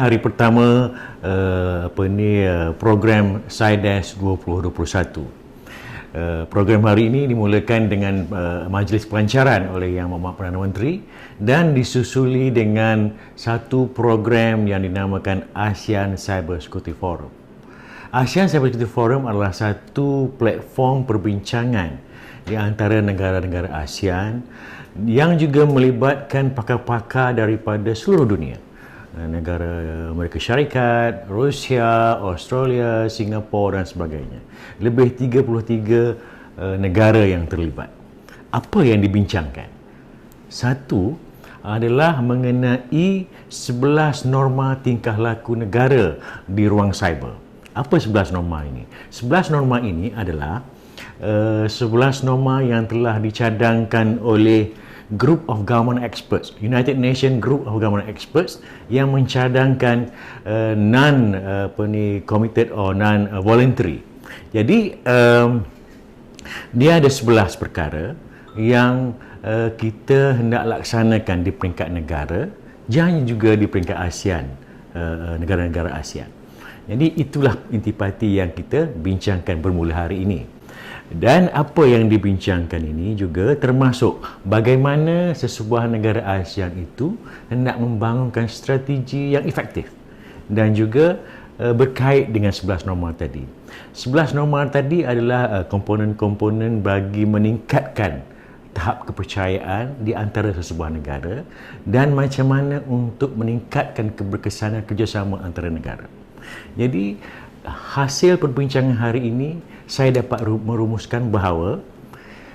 hari pertama program SciDash 2021. Program hari ini dimulakan dengan majlis pelancaran oleh Yang Amat Perdana Menteri dan disusuli dengan satu program yang dinamakan ASEAN Cyber Security Forum. ASEAN Cyber Security Forum adalah satu platform perbincangan di antara negara-negara ASEAN yang juga melibatkan pakar-pakar daripada seluruh dunia. Negara Amerika Syarikat, Rusia, Australia, Singapura dan sebagainya. Lebih 33 negara yang terlibat. Apa yang dibincangkan? Satu adalah mengenai 11 norma tingkah laku negara di ruang cyber. Apa 11 norma ini? 11 norma ini adalah 11 norma yang telah dicadangkan oleh Group of Government Experts, United Nations Group of Government Experts yang mencadangkan non-committed or non-voluntary. Jadi, dia ada 11 perkara yang kita hendak laksanakan di peringkat negara dan juga di peringkat ASEAN, negara-negara ASEAN. Jadi, itulah intipati yang kita bincangkan bermula hari ini. Dan apa yang dibincangkan ini juga termasuk bagaimana sesebuah negara ASEAN itu hendak membangunkan strategi yang efektif dan juga berkait dengan 11 norma tadi. 11 norma tadi adalah komponen-komponen bagi meningkatkan tahap kepercayaan di antara sesebuah negara dan macam mana untuk meningkatkan keberkesanan kerjasama antara negara. Jadi, hasil perbincangan hari ini saya dapat merumuskan bahawa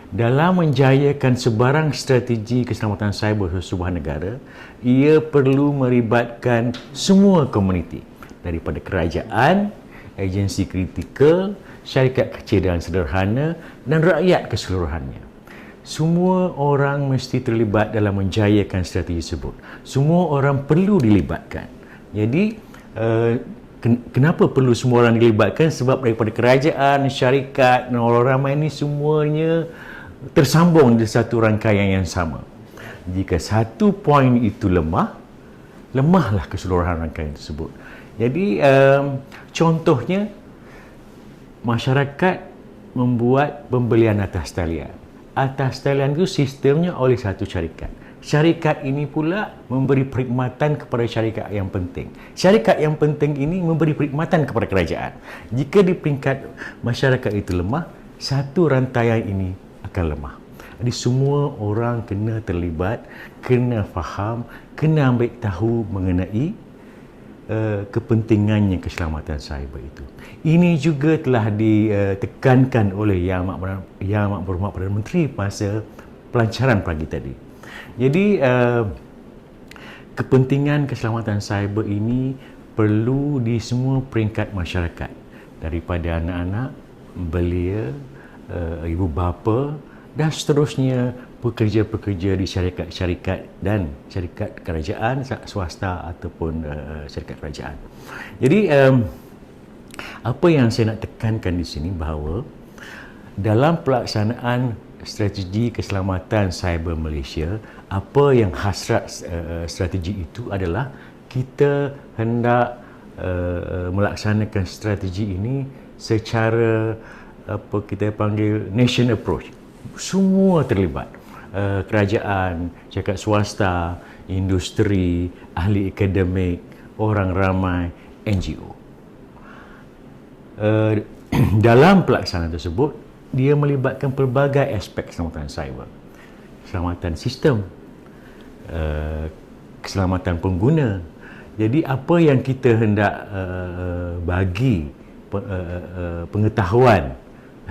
dalam menjayakan sebarang strategi keselamatan cyber sesebuah negara, ia perlu melibatkan semua komuniti daripada kerajaan, agensi kritikal, syarikat kecil dan sederhana dan rakyat keseluruhannya. Semua orang mesti terlibat dalam menjayakan strategi tersebut. Semua orang perlu dilibatkan. Jadi, kenapa perlu semua orang dilibatkan? Sebab daripada kerajaan, syarikat dan orang ramai ini semuanya tersambung di satu rangkaian yang sama. Jika satu poin itu lemah, lemahlah keseluruhan rangkaian tersebut. Jadi, contohnya, masyarakat membuat pembelian atas talian. Atas talian itu sistemnya oleh satu syarikat. Syarikat ini pula memberi perkhidmatan kepada syarikat yang penting. Syarikat yang penting ini memberi perkhidmatan kepada kerajaan. Jika di peringkat masyarakat itu lemah, satu rantaian ini akan lemah. Jadi semua orang kena terlibat, kena faham, kena ambil tahu mengenai kepentingannya keselamatan cyber itu. Ini juga telah ditekankan oleh Yang Amat Berhormat Perdana Menteri masa pelancaran pagi tadi. Jadi, kepentingan keselamatan cyber ini perlu di semua peringkat masyarakat, daripada anak-anak, belia, ibu bapa dan seterusnya, pekerja-pekerja di syarikat-syarikat dan syarikat kerajaan, swasta ataupun syarikat kerajaan. Jadi, apa yang saya nak tekankan di sini bahawa dalam pelaksanaan strategi keselamatan cyber Malaysia, apa yang hasrat strategi itu adalah kita hendak melaksanakan strategi ini secara apa kita panggil nation approach. Semua terlibat. Kerajaan, syarikat swasta, industri, ahli akademik, orang ramai, NGO. Dalam pelaksanaan tersebut, dia melibatkan pelbagai aspek keselamatan cyber. Keselamatan sistem, keselamatan pengguna. Jadi apa yang kita hendak bagi pengetahuan,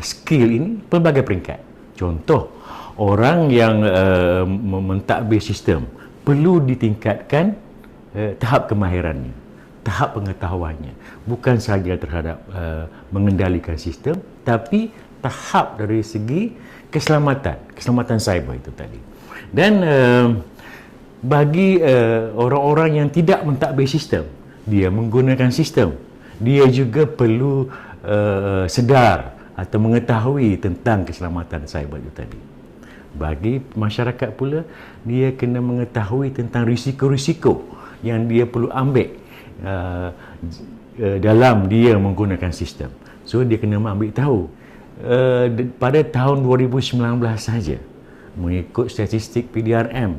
skill ini pelbagai peringkat. Contoh, orang yang mentadbir sistem perlu ditingkatkan tahap kemahirannya, tahap pengetahuannya. Bukan sahaja terhadap mengendalikan sistem, tapi tahap dari segi keselamatan cyber itu tadi. Dan bagi orang-orang yang tidak mentadbir sistem, dia menggunakan sistem, dia juga perlu sedar atau mengetahui tentang keselamatan cyber itu tadi. Bagi masyarakat pula, dia kena mengetahui tentang risiko-risiko yang dia perlu ambil uh, dalam dia menggunakan sistem. So dia kena ambil tahu pada tahun 2019 saja, mengikut statistik PDRM,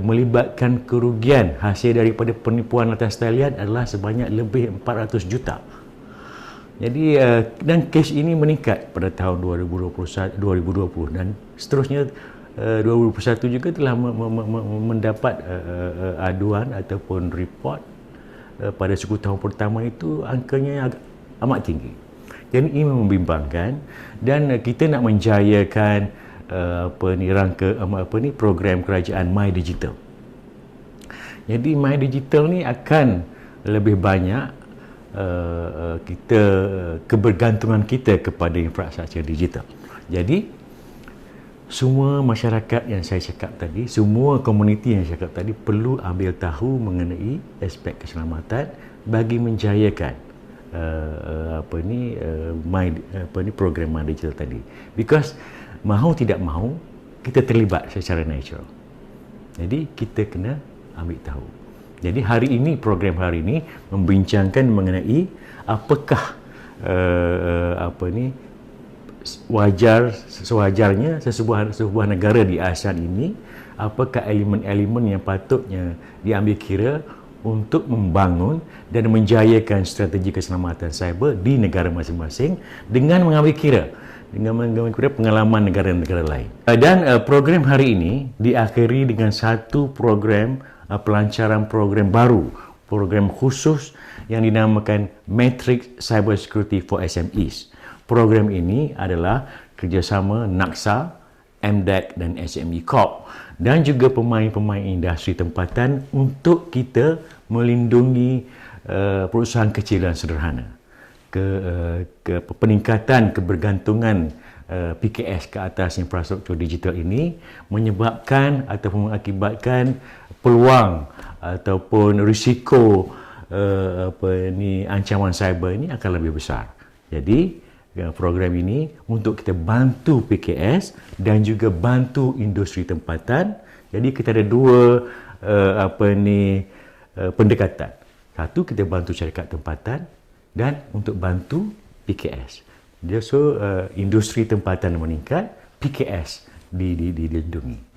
melibatkan kerugian hasil daripada penipuan atas talian adalah sebanyak lebih 400 juta. Jadi dan kes ini meningkat pada tahun 2020 dan seterusnya. 2021 juga telah mendapat aduan ataupun report pada 10 tahun pertama itu angkanya amat tinggi. Jadi ini membimbangkan dan kita nak menjayakan program kerajaan My Digital. Jadi My Digital ni akan lebih banyak kebergantungan kita kepada infrastruktur digital. Jadi semua masyarakat yang saya cakap tadi, semua komuniti yang saya cakap tadi perlu ambil tahu mengenai aspek keselamatan bagi menjayakan program My Digital tadi. Because mahu tidak mahu kita terlibat secara natural. Jadi kita kena ambil tahu. Jadi program hari ini membincangkan mengenai apakah sewajarnya sebuah negara di ASEAN ini, apakah elemen-elemen yang patutnya diambil kira untuk membangun dan menjayakan strategi keselamatan cyber di negara masing-masing dengan mengambil kira pengalaman negara-negara lain. Dan program hari ini diakhiri dengan satu program pelancaran program baru, program khusus yang dinamakan Matrix Cyber Security for SMEs. Program ini adalah kerjasama NACSA, MDEC dan SME Corp dan juga pemain-pemain industri tempatan untuk kita melindungi perusahaan kecil dan sederhana. Peningkatan kebergantungan PKS ke atas infrastruktur digital ini menyebabkan ataupun mengakibatkan peluang ataupun risiko ancaman cyber ini akan lebih besar. Jadi program ini untuk kita bantu PKS dan juga bantu industri tempatan. Jadi kita ada dua pendekatan. Satu, kita bantu syarikat tempatan dan untuk bantu PKS. Industri tempatan meningkat, PKS dilindungi.